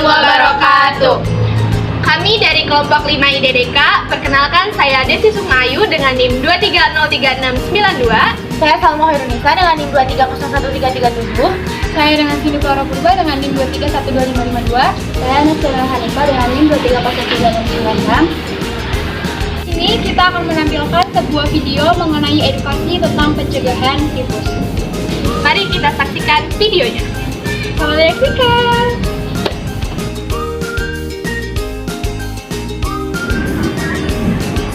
wabarakatuh. Kami dari kelompok 5 IDDK, perkenalkan saya Desi Sumayu dengan NIM 2303692. Saya Salma Hoirunisa dengan NIM 2301337. Saya dengan Sini Clara Purba dengan NIM 2312552. Saya Nusra Hanifah dengan NIM 2303696. Ini kita akan menampilkan sebuah video mengenai edukasi tentang pencegahan tifus. Mari kita saksikan videonya. Selamat menyaksikan.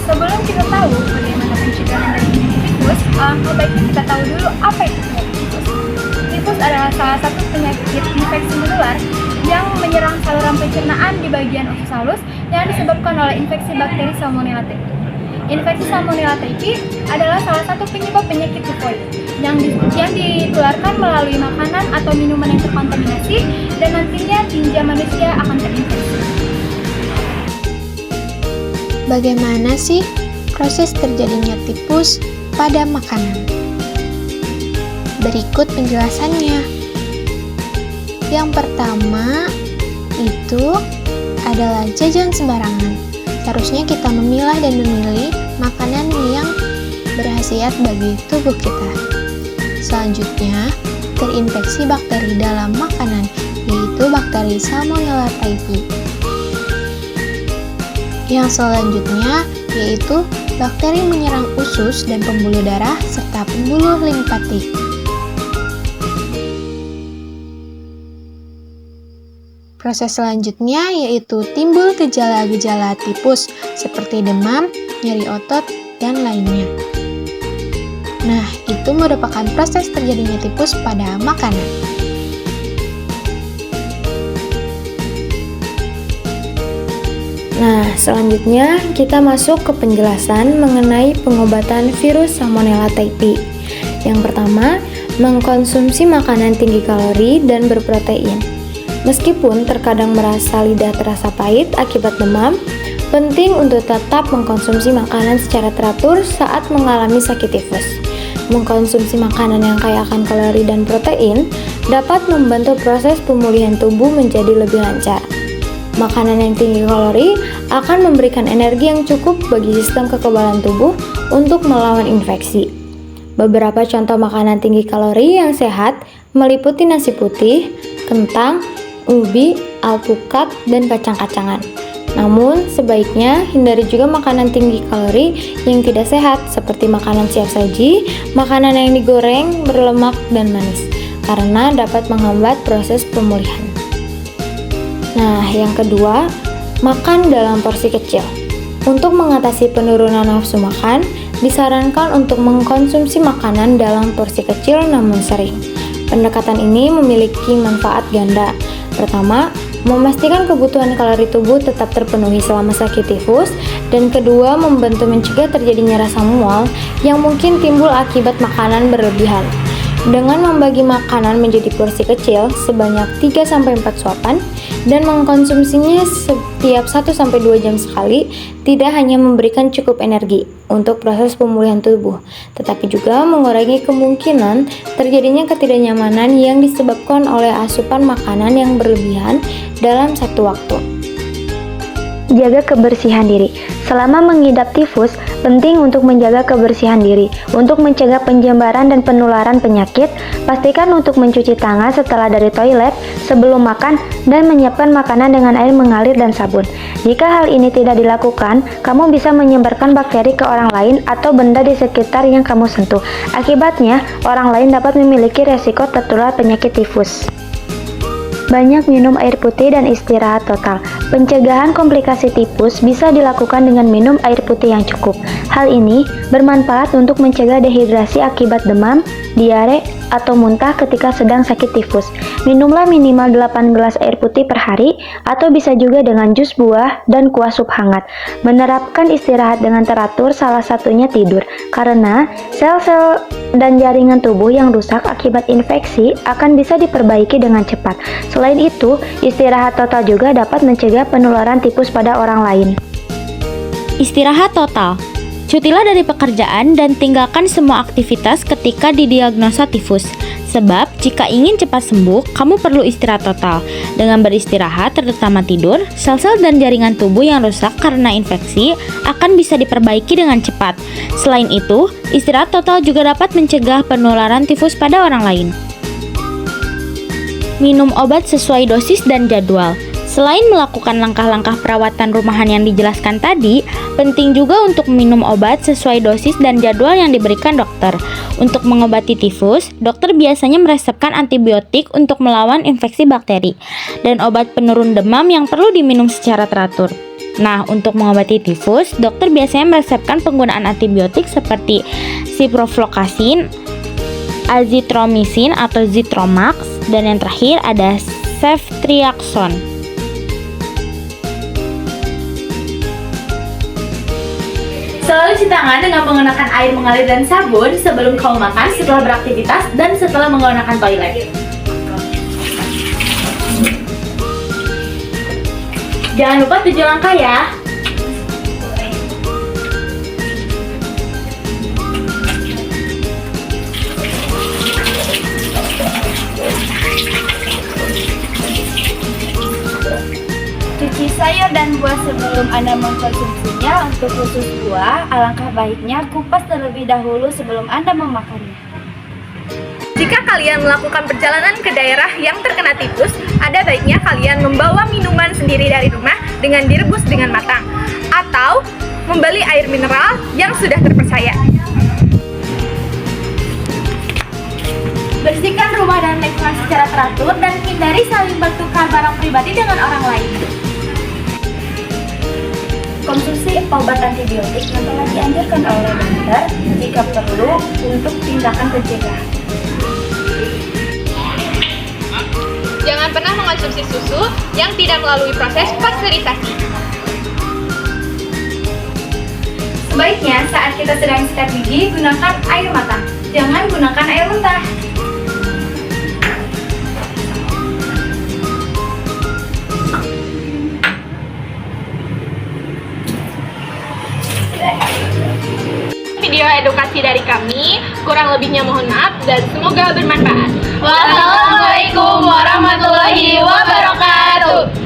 Sebelum kita tahu bagaimana pencegahan dari tifus, alangkah baiknya kita tahu dulu apa itu tifus. Tifus adalah salah satu penyakit infeksi menular yang menyerang saluran pencernaan di bagian usus halus yang disebabkan oleh infeksi bakteri Salmonella typhi. Infeksi Salmonella typhi adalah salah satu penyebab penyakit tifoid yang ditularkan melalui makanan atau minuman yang terkontaminasi dan nantinya tinja manusia akan terinfeksi. Bagaimana sih proses terjadinya tifus pada makanan? Berikut penjelasannya. Yang pertama itu adalah jajan sembarangan. Seharusnya kita memilah dan memilih makanan yang berkhasiat bagi tubuh kita. Selanjutnya, terinfeksi bakteri dalam makanan, yaitu bakteri Salmonella typhi. Yang selanjutnya yaitu bakteri menyerang usus dan pembuluh darah serta pembuluh limfatik. Proses selanjutnya yaitu timbul gejala-gejala tifus seperti demam, nyeri otot, dan lainnya. Nah, itu merupakan proses terjadinya tifus pada makanan. Nah, selanjutnya kita masuk ke penjelasan mengenai pengobatan virus Salmonella typhi. Yang pertama, mengkonsumsi makanan tinggi kalori dan berprotein. Meskipun terkadang merasa lidah terasa pahit akibat demam, penting untuk tetap mengkonsumsi makanan secara teratur saat mengalami sakit tifus. Mengkonsumsi makanan yang kaya akan kalori dan protein dapat membantu proses pemulihan tubuh menjadi lebih lancar. Makanan yang tinggi kalori akan memberikan energi yang cukup bagi sistem kekebalan tubuh untuk melawan infeksi. Beberapa contoh makanan tinggi kalori yang sehat meliputi nasi putih, kentang, ubi, alpukat, dan kacang-kacangan. Namun, sebaiknya hindari juga makanan tinggi kalori yang tidak sehat seperti makanan siap saji, makanan yang digoreng, berlemak, dan manis, karena dapat menghambat proses pemulihan. Nah, yang kedua, makan dalam porsi kecil. Untuk mengatasi penurunan nafsu makan, disarankan untuk mengkonsumsi makanan dalam porsi kecil namun sering. Pendekatan ini memiliki manfaat ganda. Pertama, memastikan kebutuhan kalori tubuh tetap terpenuhi selama sakit tifus, dan kedua, membantu mencegah terjadinya rasa mual yang mungkin timbul akibat makanan berlebihan. Dengan membagi makanan menjadi porsi kecil sebanyak 3-4 suapan dan mengkonsumsinya setiap 1-2 jam sekali, tidak hanya memberikan cukup energi untuk proses pemulihan tubuh, tetapi juga mengurangi kemungkinan terjadinya ketidaknyamanan yang disebabkan oleh asupan makanan yang berlebihan dalam satu waktu. Jaga kebersihan diri. Selama mengidap tifus, penting untuk menjaga kebersihan diri. Untuk mencegah penyebaran dan penularan penyakit, pastikan untuk mencuci tangan setelah dari toilet, sebelum makan, dan menyiapkan makanan dengan air mengalir dan sabun. Jika hal ini tidak dilakukan, kamu bisa menyebarkan bakteri ke orang lain atau benda di sekitar yang kamu sentuh. Akibatnya, orang lain dapat memiliki resiko tertular penyakit tifus. Banyak minum air putih dan istirahat total. Pencegahan komplikasi tifus bisa dilakukan dengan minum air putih yang cukup. Hal ini bermanfaat untuk mencegah dehidrasi akibat demam, diare, atau muntah ketika sedang sakit tifus. Minumlah minimal 8 gelas air putih per hari, atau bisa juga dengan jus buah dan kuah sup hangat. Menerapkan istirahat dengan teratur, salah satunya tidur, karena sel-sel dan jaringan tubuh yang rusak akibat infeksi akan bisa diperbaiki dengan cepat. Selain itu, istirahat total juga dapat mencegah penularan tifus pada orang lain. Istirahat total. Cutilah dari pekerjaan dan tinggalkan semua aktivitas ketika didiagnosa tifus. Sebab jika ingin cepat sembuh, kamu perlu istirahat total. Dengan beristirahat, terutama tidur, sel-sel dan jaringan tubuh yang rusak karena infeksi akan bisa diperbaiki dengan cepat. Selain itu, istirahat total juga dapat mencegah penularan tifus pada orang lain. Minum obat sesuai dosis dan jadwal. Selain melakukan langkah-langkah perawatan rumahan yang dijelaskan tadi, penting juga untuk minum obat sesuai dosis dan jadwal yang diberikan dokter. Untuk mengobati tifus, dokter biasanya meresepkan antibiotik untuk melawan infeksi bakteri dan obat penurun demam yang perlu diminum secara teratur. Nah, untuk mengobati tifus, dokter biasanya meresepkan penggunaan antibiotik seperti ciprofloxacin, azithromycin atau Zithromax, dan yang terakhir ada ceftriaxone. Selalu cuci tangan dengan menggunakan air mengalir dan sabun sebelum kamu makan, setelah beraktivitas, dan setelah menggunakan toilet. Jangan lupa 7 langkah ya. Cuci sayur dan buah sebelum Anda mengkonsumsinya. Untuk khusus buah, alangkah baiknya kupas terlebih dahulu sebelum Anda memakannya. Jika kalian melakukan perjalanan ke daerah yang terkena tifus, ada baiknya kalian membawa minuman sendiri dari rumah dengan direbus dengan matang, atau membeli air mineral yang sudah terpercaya. Bersihkan rumah dan lingkungan secara teratur dan hindari saling bertukar barang pribadi dengan orang lain. Konsumsi obat antibiotik yang telah dianjurkan oleh dokter jika perlu untuk tindakan pencegahan. Jangan pernah mengonsumsi susu yang tidak melalui proses pasteurisasi. Sebaiknya saat kita sedang sikat gigi, gunakan air matang. Jangan gunakan air mentah. Video edukasi dari kami, kurang lebihnya mohon maaf dan semoga bermanfaat. Wassalamualaikum warahmatullahi wabarakatuh.